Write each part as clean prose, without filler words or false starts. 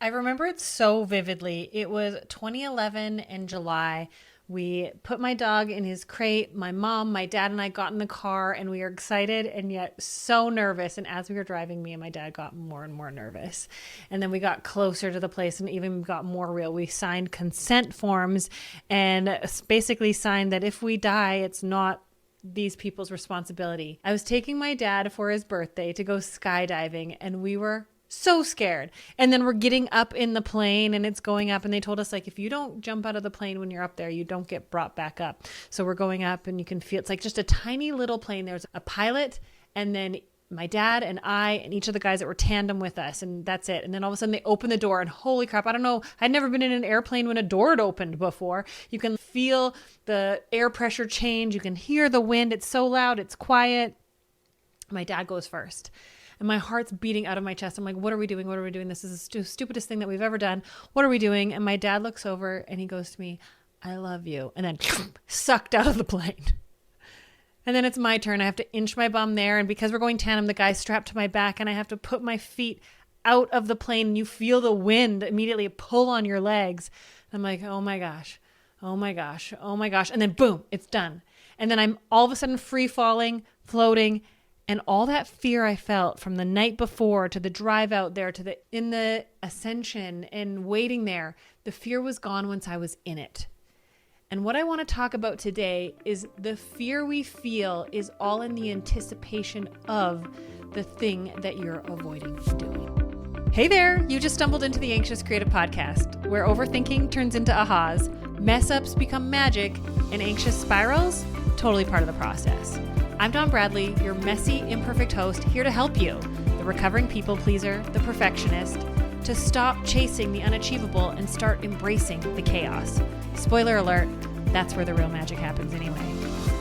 I remember it so vividly. It was 2011 in July. We put my dog in his crate. My mom, my dad, and I got in the car, and we were excited and yet so nervous. And as we were driving, me and my dad got more and more nervous. And then we got closer to the place and even got more real. We signed consent forms and basically signed that if we die, it's not these people's responsibility. I was taking my dad for his birthday to go skydiving, and we were so scared. And then we're getting up in the plane and it's going up, and they told us, like, if you don't jump out of the plane when you're up there, you don't get brought back up. So we're going up and you can feel it's like just a tiny little plane. There's a pilot and then my dad and I and each of the guys that were tandem with us, and that's it. And then all of a sudden they open the door, and holy crap, I don't know, I'd never been in an airplane when a door had opened before. You can feel the air pressure change. You can hear the wind. It's so loud. It's quiet. My dad goes first. And my heart's beating out of my chest. I'm like, what are we doing? What are we doing? This is the stupidest thing that we've ever done. What are we doing? And my dad looks over and he goes to me, I love you. And then sucked out of the plane. And then it's my turn. I have to inch my bum there. And because we're going tandem, the guy's strapped to my back and I have to put my feet out of the plane. And you feel the wind immediately pull on your legs. I'm like, oh my gosh, oh my gosh, oh my gosh. And then boom, it's done. And then I'm all of a sudden free falling, floating. And all that fear I felt from the night before to the drive out there to in the ascension and waiting there, the fear was gone once I was in it. And what I want to talk about today is the fear we feel is all in the anticipation of the thing that you're avoiding doing. Hey there, you just stumbled into the Anxious Creative Podcast, where overthinking turns into ahas, mess ups become magic, and anxious spirals, totally part of the process. I'm Dawn Bradley, your messy, imperfect host, here to help you, the recovering people pleaser, the perfectionist, to stop chasing the unachievable and start embracing the chaos. Spoiler alert, that's where the real magic happens anyway.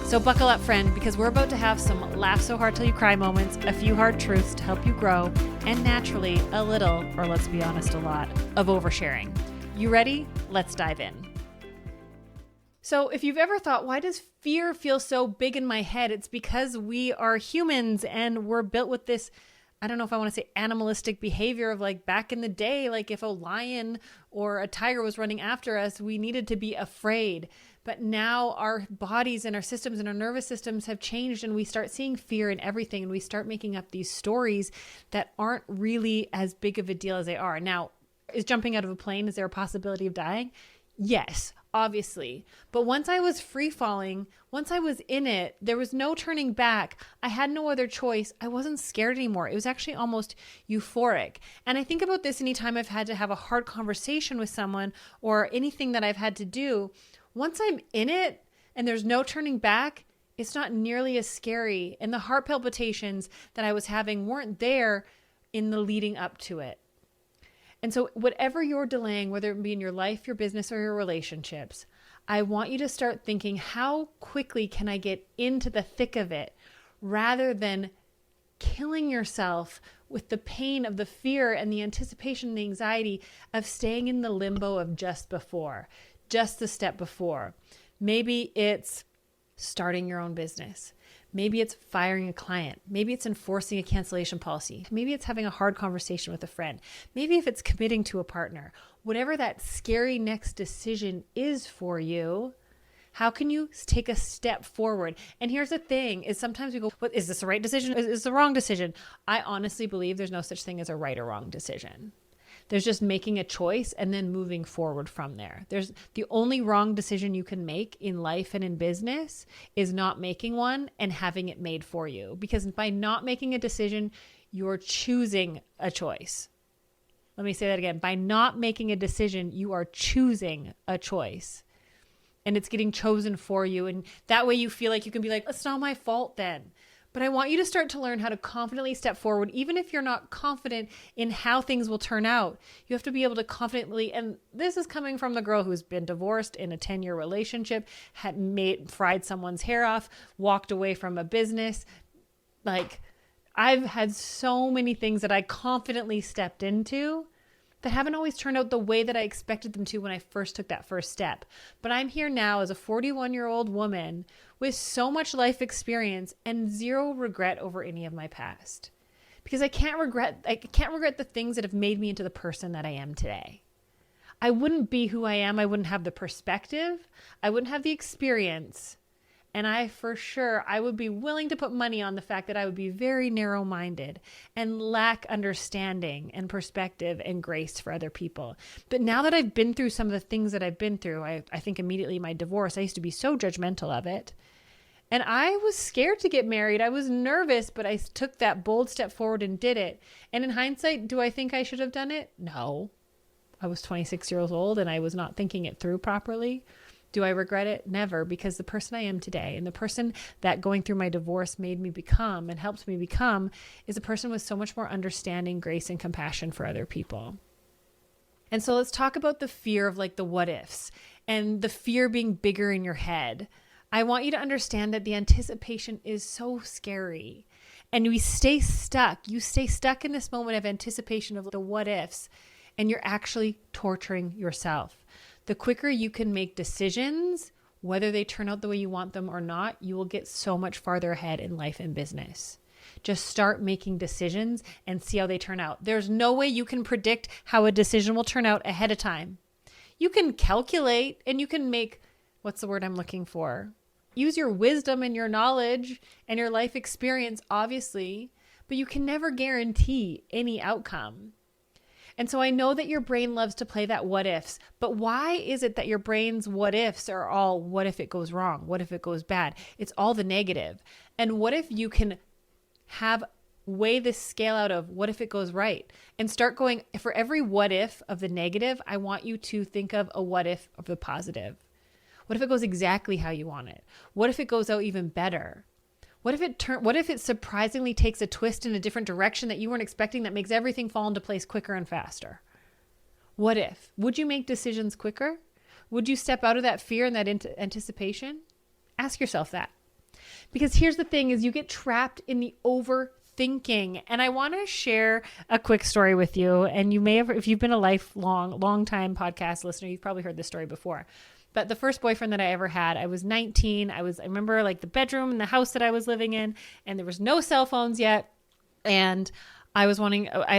So buckle up, friend, because we're about to have some laugh so hard till you cry moments, a few hard truths to help you grow, and naturally a little, or let's be honest, a lot, of oversharing. You ready? Let's dive in. So if you've ever thought, why does fear feel so big in my head? It's because we are humans and we're built with this, I don't know if I want to say animalistic behavior of like back in the day, like if a lion or a tiger was running after us, we needed to be afraid. But now our bodies and our systems and our nervous systems have changed, and we start seeing fear in everything, and we start making up these stories that aren't really as big of a deal as they are. Now, is jumping out of a plane, is there a possibility of dying? Yes, obviously. But once I was free falling, once I was in it, there was no turning back. I had no other choice. I wasn't scared anymore. It was actually almost euphoric. And I think about this anytime I've had to have a hard conversation with someone or anything that I've had to do. Once I'm in it and there's no turning back, it's not nearly as scary. And the heart palpitations that I was having weren't there in the leading up to it. And so whatever you're delaying, whether it be in your life, your business, or your relationships, I want you to start thinking, how quickly can I get into the thick of it rather than killing yourself with the pain of the fear and the anticipation and the anxiety of staying in the limbo of just before, just the step before. Maybe it's starting your own business. Maybe it's firing a client. Maybe it's enforcing a cancellation policy. Maybe it's having a hard conversation with a friend. Maybe if it's committing to a partner. Whatever that scary next decision is for you, how can you take a step forward? And here's the thing, is sometimes we go, what, is this the right decision? Is this the wrong decision? I honestly believe there's no such thing as a right or wrong decision. There's just making a choice and then moving forward from there. There's the only wrong decision you can make in life and in business is not making one and having it made for you. Because by not making a decision, you're choosing a choice. Let me say that again. By not making a decision, you are choosing a choice. And it's getting chosen for you. And that way you feel like you can be like, it's not my fault then. But I want you to start to learn how to confidently step forward, even if you're not confident in how things will turn out. You have to be able to confidently, and this is coming from the girl who's been divorced in a 10-year relationship, had fried someone's hair off, walked away from a business. Like, I've had so many things that I confidently stepped into that haven't always turned out the way that I expected them to when I first took that first step. But I'm here now as a 41-year-old woman with so much life experience and zero regret over any of my past. because I can't regret the things that have made me into the person that I am today. I wouldn't be who I am. I wouldn't have the perspective. I wouldn't have the experience. And I would be willing to put money on the fact that I would be very narrow-minded and lack understanding and perspective and grace for other people. But now that I've been through some of the things that I've been through, I think immediately my divorce, I used to be so judgmental of it. And I was scared to get married. I was nervous, but I took that bold step forward and did it. And in hindsight, do I think I should have done it? No. I was 26 years old and I was not thinking it through properly. Do I regret it? Never, because the person I am today and the person that going through my divorce made me become and helped me become is a person with so much more understanding, grace, and compassion for other people. And so let's talk about the fear of like the what ifs and the fear being bigger in your head. I want you to understand that the anticipation is so scary and we stay stuck. You stay stuck in this moment of anticipation of the what ifs and you're actually torturing yourself. The quicker you can make decisions, whether they turn out the way you want them or not, you will get so much farther ahead in life and business. Just start making decisions and see how they turn out. There's no way you can predict how a decision will turn out ahead of time. You can calculate and you can make, what's the word I'm looking for? Use your wisdom and your knowledge and your life experience, obviously, but you can never guarantee any outcome. And so I know that your brain loves to play that what ifs, but why is it that your brain's what ifs are all what if it goes wrong? What if it goes bad? It's all the negative. And what if you can weigh this scale out of what if it goes right and start going for every what if of the negative, I want you to think of a what if of the positive. What if it goes exactly how you want it? What if it goes out even better? What if it surprisingly takes a twist in a different direction that you weren't expecting that makes everything fall into place quicker and faster? What if? Would you make decisions quicker? Would you step out of that fear and that anticipation? Ask yourself that. Because here's the thing is you get trapped in the overthinking. And I want to share a quick story with you. And you may have, if you've been a long time podcast listener, you've probably heard this story before. But the first boyfriend that I ever had, I was 19. I remember like the bedroom in the house that I was living in, and there was no cell phones yet. And I'd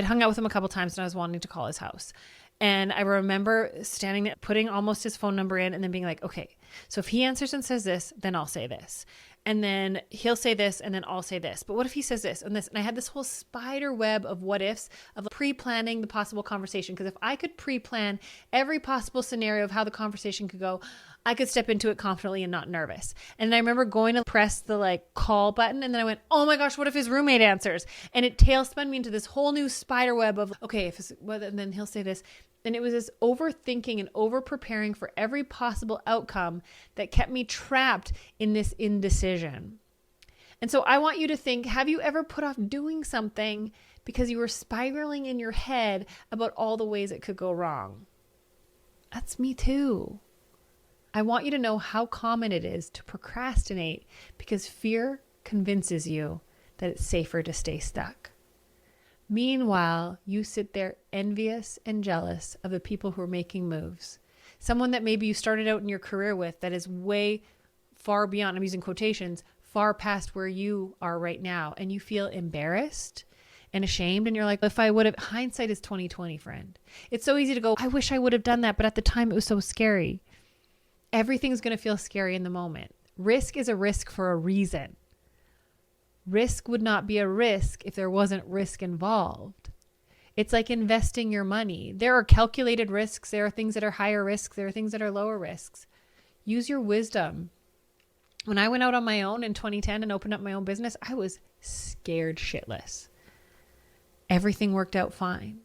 hung out with him a couple times and I was wanting to call his house. And I remember standing there, putting almost his phone number in and then being like, okay, so if he answers and says this, then I'll say this. And then he'll say this and then I'll say this. But what if he says this and this? And I had this whole spider web of what ifs, of pre-planning the possible conversation. Because if I could pre-plan every possible scenario of how the conversation could go, I could step into it confidently and not nervous. And I remember going to press the like call button and then I went, oh my gosh, what if his roommate answers? And it tailspun me into this whole new spider web of, okay, and then he'll say this. And it was this overthinking and over preparing for every possible outcome that kept me trapped in this indecision. And so I want you to think, have you ever put off doing something because you were spiraling in your head about all the ways it could go wrong? That's me too. I want you to know how common it is to procrastinate because fear convinces you that it's safer to stay stuck. Meanwhile, you sit there envious and jealous of the people who are making moves. Someone that maybe you started out in your career with that is way far beyond, I'm using quotations, far past where you are right now. And you feel embarrassed and ashamed. And you're like, if I would have, hindsight is 20/20, friend. It's so easy to go, I wish I would have done that. But at the time it was so scary. Everything's going to feel scary in the moment. Risk is a risk for a reason. Risk would not be a risk if there wasn't risk involved. It's like investing your money. There are calculated risks. There are things that are higher risks. There are things that are lower risks. Use your wisdom. When I went out on my own in 2010 and opened up my own business, I was scared shitless. Everything worked out fine.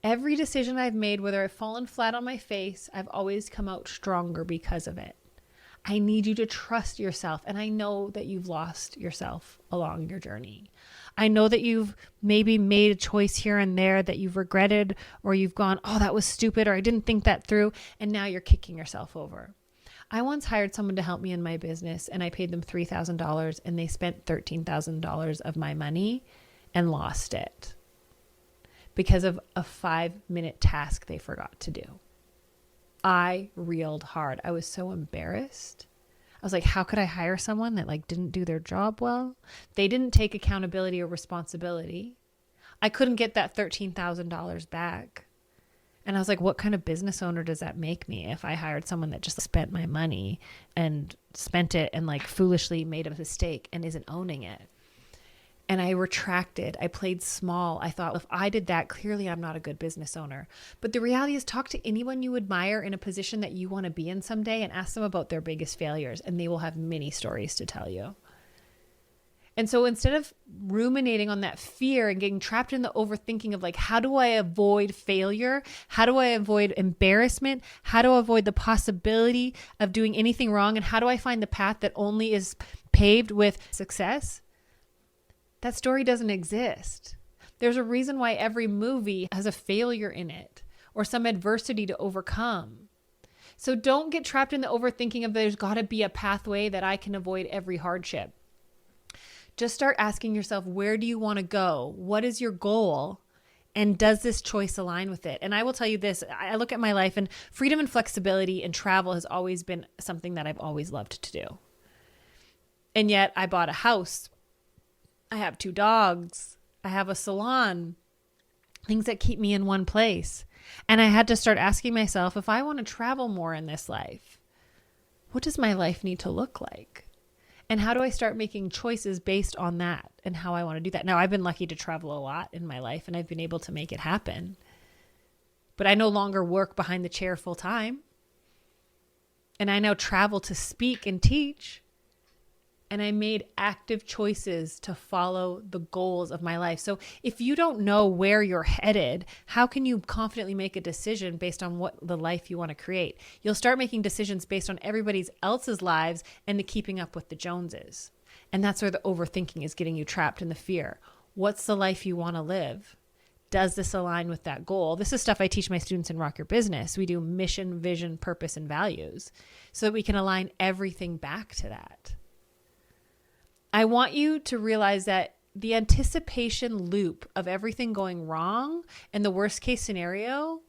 Every decision I've made, whether I've fallen flat on my face, I've always come out stronger because of it. I need you to trust yourself. And I know that you've lost yourself along your journey. I know that you've maybe made a choice here and there that you've regretted, or you've gone, oh, that was stupid, or I didn't think that through. And now you're kicking yourself over. I once hired someone to help me in my business and I paid them $3,000 and they spent $13,000 of my money and lost it because of a 5-minute task they forgot to do. I reeled hard. I was so embarrassed. I was like, how could I hire someone that like didn't do their job well? They didn't take accountability or responsibility. I couldn't get that $13,000 back. And I was like, what kind of business owner does that make me if I hired someone that just spent my money and spent it and like foolishly made a mistake and isn't owning it? And I retracted. I played small. I thought, if I did that, clearly I'm not a good business owner. But the reality is, talk to anyone you admire in a position that you want to be in someday and ask them about their biggest failures, and they will have many stories to tell you. And so instead of ruminating on that fear and getting trapped in the overthinking of like, how do I avoid failure? How do I avoid embarrassment? How do I avoid the possibility of doing anything wrong? And how do I find the path that only is paved with success? That story doesn't exist. There's a reason why every movie has a failure in it or some adversity to overcome. So don't get trapped in the overthinking of there's got to be a pathway that I can avoid every hardship. Just start asking yourself, where do you want to go? What is your goal? And does this choice align with it? And I will tell you this, I look at my life, and freedom and flexibility and travel has always been something that I've always loved to do. And yet I bought a house. I have 2 dogs. I have a salon, things that keep me in one place. And I had to start asking myself, if I want to travel more in this life, what does my life need to look like? And how do I start making choices based on that and how I want to do that? Now, I've been lucky to travel a lot in my life, and I've been able to make it happen. But I no longer work behind the chair full time. And I now travel to speak and teach. And I made active choices to follow the goals of my life. So if you don't know where you're headed, how can you confidently make a decision based on what the life you want to create? You'll start making decisions based on everybody else's lives and the keeping up with the Joneses. And that's where the overthinking is getting you trapped in the fear. What's the life you want to live? Does this align with that goal? This is stuff I teach my students in Rock Your Business. We do mission, vision, purpose, and values so that we can align everything back to that. I want you to realize that the anticipation loop of everything going wrong and the worst case scenario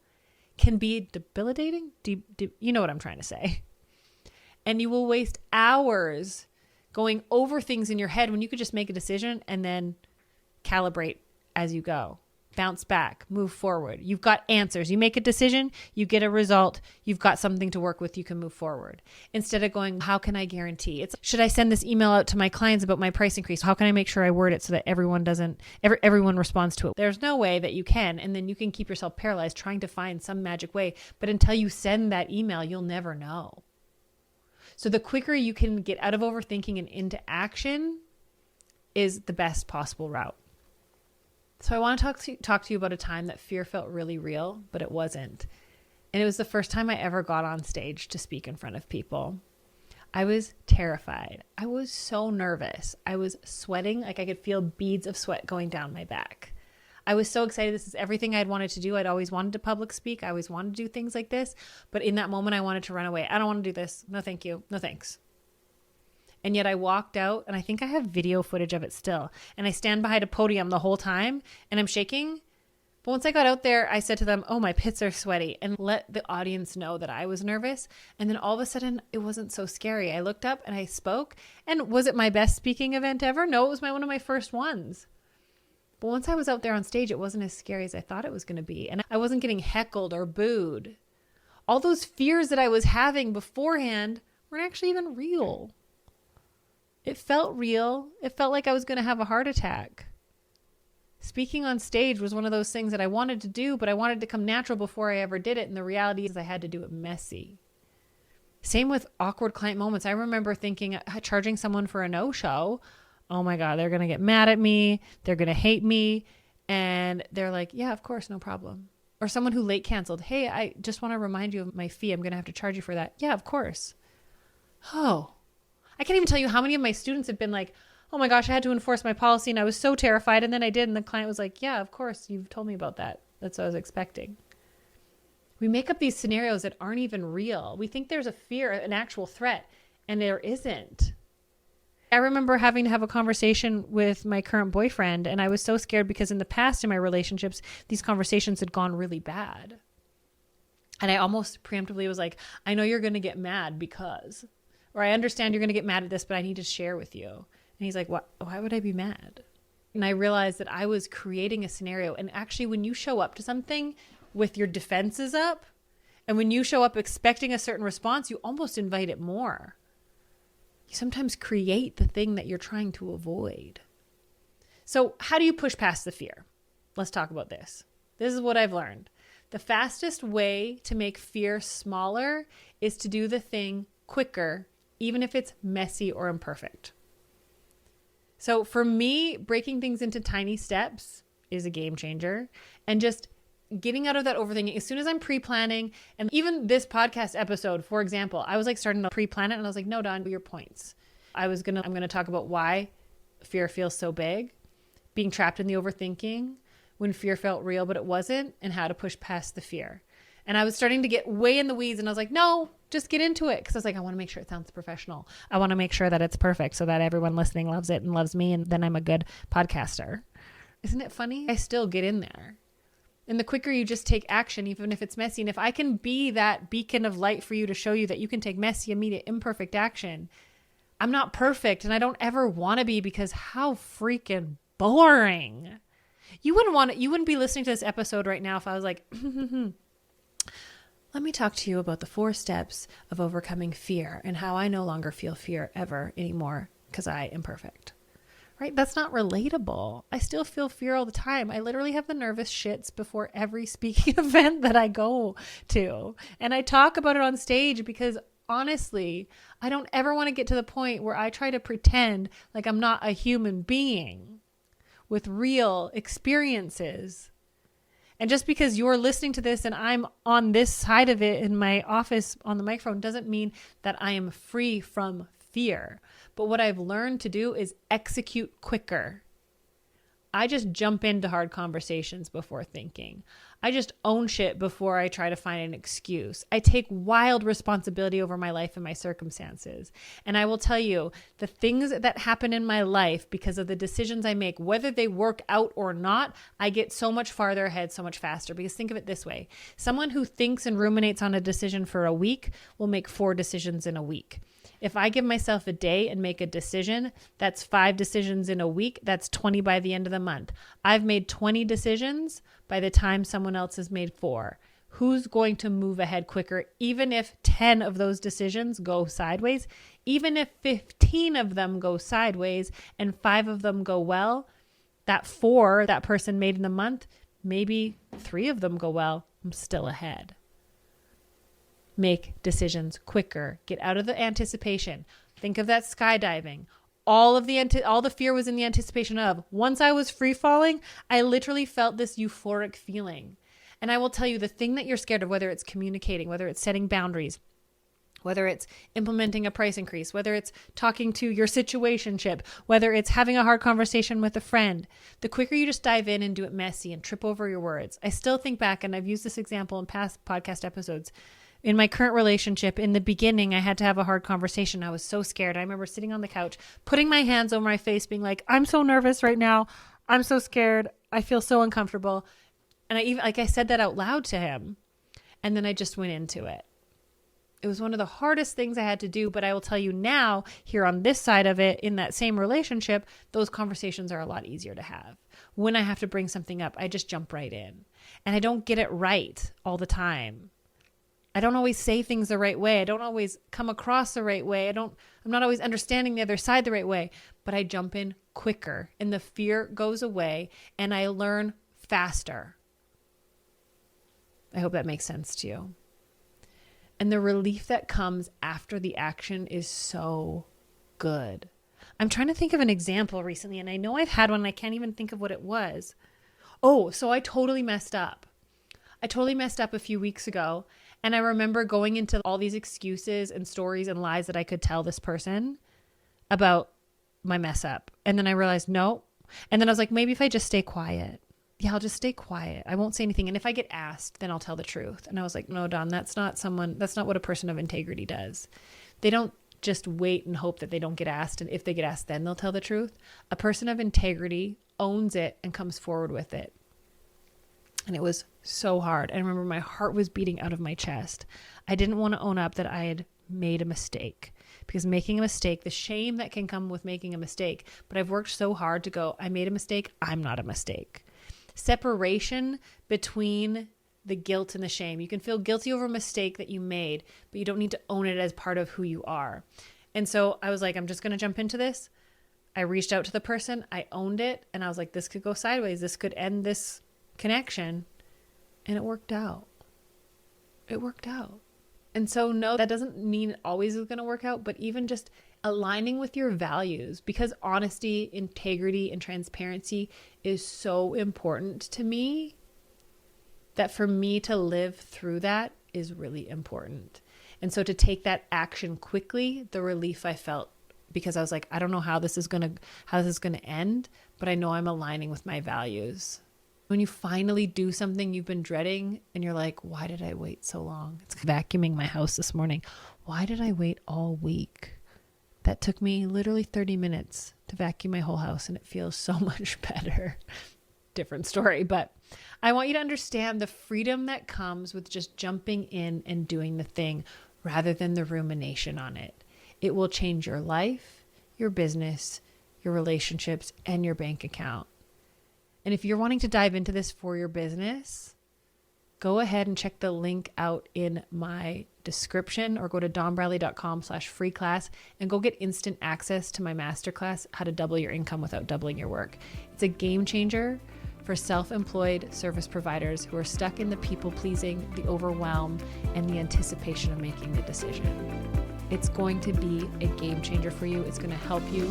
can be debilitating. You know what I'm trying to say. And you will waste hours going over things in your head when you could just make a decision and then calibrate as you go. Bounce back, move forward. You've got answers. You make a decision, you get a result, you've got something to work with, you can move forward. Instead of going, how can I guarantee? It's, should I send this email out to my clients about my price increase? How can I make sure I word it so that everyone responds to it? There's no way that you can, and then you can keep yourself paralyzed trying to find some magic way. But until you send that email, you'll never know. So the quicker you can get out of overthinking and into action is the best possible route. So I want to talk to you about a time that fear felt really real, but it wasn't. And it was the first time I ever got on stage to speak in front of people. I was terrified. I was so nervous. I was sweating. Like I could feel beads of sweat going down my back. I was so excited. This is everything I'd wanted to do. I'd always wanted to public speak. I always wanted to do things like this. But in that moment, I wanted to run away. I don't want to do this. No, thank you. No, thanks. And yet I walked out, and I think I have video footage of it still. And I stand behind a podium the whole time and I'm shaking. But once I got out there, I said to them, oh, my pits are sweaty, and let the audience know that I was nervous. And then all of a sudden it wasn't so scary. I looked up and I spoke. And was it my best speaking event ever? No, it was one of my first ones. But once I was out there on stage, it wasn't as scary as I thought it was going to be. And I wasn't getting heckled or booed. All those fears that I was having beforehand weren't actually even real. It felt real. It felt like I was going to have a heart attack. Speaking on stage was one of those things that I wanted to do, but I wanted to come natural before I ever did it. And the reality is I had to do it messy. Same with awkward client moments. I remember thinking, charging someone for a no-show, oh my God, they're going to get mad at me. They're going to hate me. And they're like, yeah, of course, no problem. Or someone who late canceled. Hey, I just want to remind you of my fee. I'm going to have to charge you for that. Yeah, of course. Oh, I can't even tell you how many of my students have been like, oh my gosh, I had to enforce my policy and I was so terrified. And then I did. And the client was like, yeah, of course. You've told me about that. That's what I was expecting. We make up these scenarios that aren't even real. We think there's a fear, an actual threat, and there isn't. I remember having to have a conversation with my current boyfriend, and I was so scared because in the past in my relationships, these conversations had gone really bad. And I almost preemptively was like, I know you're going to get mad because, or I understand you're going to get mad at this, but I need to share with you. And he's like, what? Why would I be mad? And I realized that I was creating a scenario. And actually, when you show up to something with your defenses up, and when you show up expecting a certain response, you almost invite it more. You sometimes create the thing that you're trying to avoid. So how do you push past the fear? Let's talk about this. This is what I've learned. The fastest way to make fear smaller is to do the thing quicker, even if it's messy or imperfect. So for me, breaking things into tiny steps is a game changer. And just getting out of that overthinking, as soon as I'm pre-planning, and even this podcast episode, for example, I was like starting to pre-plan it and I was like, no, Dawn, your points. I'm going to talk about why fear feels so big, being trapped in the overthinking, when fear felt real, but it wasn't, and how to push past the fear. And I was starting to get way in the weeds and I was like, no, just get into it. Cause I was like, I want to make sure it sounds professional. I want to make sure that it's perfect so that everyone listening loves it and loves me. And then I'm a good podcaster. Isn't it funny? I still get in there. And the quicker you just take action, even if it's messy, and if I can be that beacon of light for you to show you that you can take messy, immediate, imperfect action. I'm not perfect and I don't ever want to be, because how freaking boring. You wouldn't be listening to this episode right now if I was like, let me talk to you about the 4 steps of overcoming fear and how I no longer feel fear ever anymore because I am perfect. Right? That's not relatable. I still feel fear all the time. I literally have the nervous shits before every speaking event that I go to. And I talk about it on stage because honestly, I don't ever want to get to the point where I try to pretend like I'm not a human being with real experiences. And just because you're listening to this and I'm on this side of it in my office on the microphone doesn't mean that I am free from fear. But what I've learned to do is execute quicker. I just jump into hard conversations before thinking. I just own shit before I try to find an excuse. I take wild responsibility over my life and my circumstances. And I will tell you, the things that happen in my life because of the decisions I make, whether they work out or not, I get so much farther ahead, so much faster. Because think of it this way. Someone who thinks and ruminates on a decision for a week will make 4 decisions in a week. If I give myself a day and make a decision, that's 5 decisions in a week. That's 20 by the end of the month. I've made 20 decisions by the time someone else has made 4. Who's going to move ahead quicker? Even if 10 of those decisions go sideways, even if 15 of them go sideways and 5 of them go well, that 4 that person made in the month, maybe 3 of them go well, I'm still ahead. Make decisions quicker. Get out of the anticipation. Think of that skydiving. All the fear was in the anticipation of. Once I was free falling, I literally felt this euphoric feeling. And I will tell you, the thing that you're scared of, whether it's communicating, whether it's setting boundaries, whether it's implementing a price increase, whether it's talking to your situationship, whether it's having a hard conversation with a friend, the quicker you just dive in and do it messy and trip over your words. I still think back, and I've used this example in past podcast episodes. In my current relationship, in the beginning, I had to have a hard conversation. I was so scared. I remember sitting on the couch, putting my hands over my face, being like, I'm so nervous right now. I'm so scared. I feel so uncomfortable. And I said that out loud to him. And then I just went into it. It was one of the hardest things I had to do. But I will tell you now, here on this side of it, in that same relationship, those conversations are a lot easier to have. When I have to bring something up, I just jump right in. And I don't get it right all the time. I don't always say things the right way. I don't always come across the right way. I'm not always understanding the other side the right way, but I jump in quicker and the fear goes away and I learn faster. I hope that makes sense to you. And the relief that comes after the action is so good. I'm trying to think of an example recently, and I know I've had one and I can't even think of what it was. Oh, so I totally messed up. A few weeks ago. And I remember going into all these excuses and stories and lies that I could tell this person about my mess up. And then I realized, no. And then I was like, maybe if I just stay quiet. Yeah, I'll just stay quiet. I won't say anything. And if I get asked, then I'll tell the truth. And I was like, no, Dawn, that's not what a person of integrity does. They don't just wait and hope that they don't get asked. And if they get asked, then they'll tell the truth. A person of integrity owns it and comes forward with it. And it was so hard. I remember my heart was beating out of my chest. I didn't want to own up that I had made a mistake. Because making a mistake, the shame that can come with making a mistake, but I've worked so hard to go, I made a mistake, I'm not a mistake. Separation between the guilt and the shame. You can feel guilty over a mistake that you made, but you don't need to own it as part of who you are. And so I was like, I'm just going to jump into this. I reached out to the person, I owned it, and I was like, this could go sideways. This could end this connection. And it worked out. It worked out. And so no, that doesn't mean it always is going to work out, but even just aligning with your values, because honesty, integrity, and transparency is so important to me, that for me to live through that is really important. And so to take that action quickly, the relief I felt, because I was like, I don't know how this is going to end, but I know I'm aligning with my values. When you finally do something you've been dreading and you're like, why did I wait so long? It's vacuuming my house this morning. Why did I wait all week? That took me literally 30 minutes to vacuum my whole house, and it feels so much better. Different story, but I want you to understand the freedom that comes with just jumping in and doing the thing rather than the rumination on it. It will change your life, your business, your relationships, and your bank account. And if you're wanting to dive into this for your business, go ahead and check the link out in my description, or go to donbradley.com/free class and go get instant access to my masterclass, How to Double Your Income Without Doubling Your Work. It's a game changer for self-employed service providers who are stuck in the people pleasing, the overwhelm, and the anticipation of making the decision. It's going to be a game changer for you. It's going to help you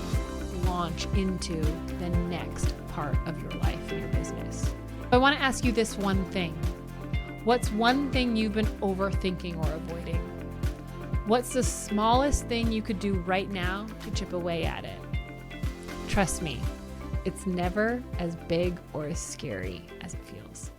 launch into the next part of your life and your business. I want to ask you this one thing. What's one thing you've been overthinking or avoiding? What's the smallest thing you could do right now to chip away at it? Trust me, it's never as big or as scary as it feels.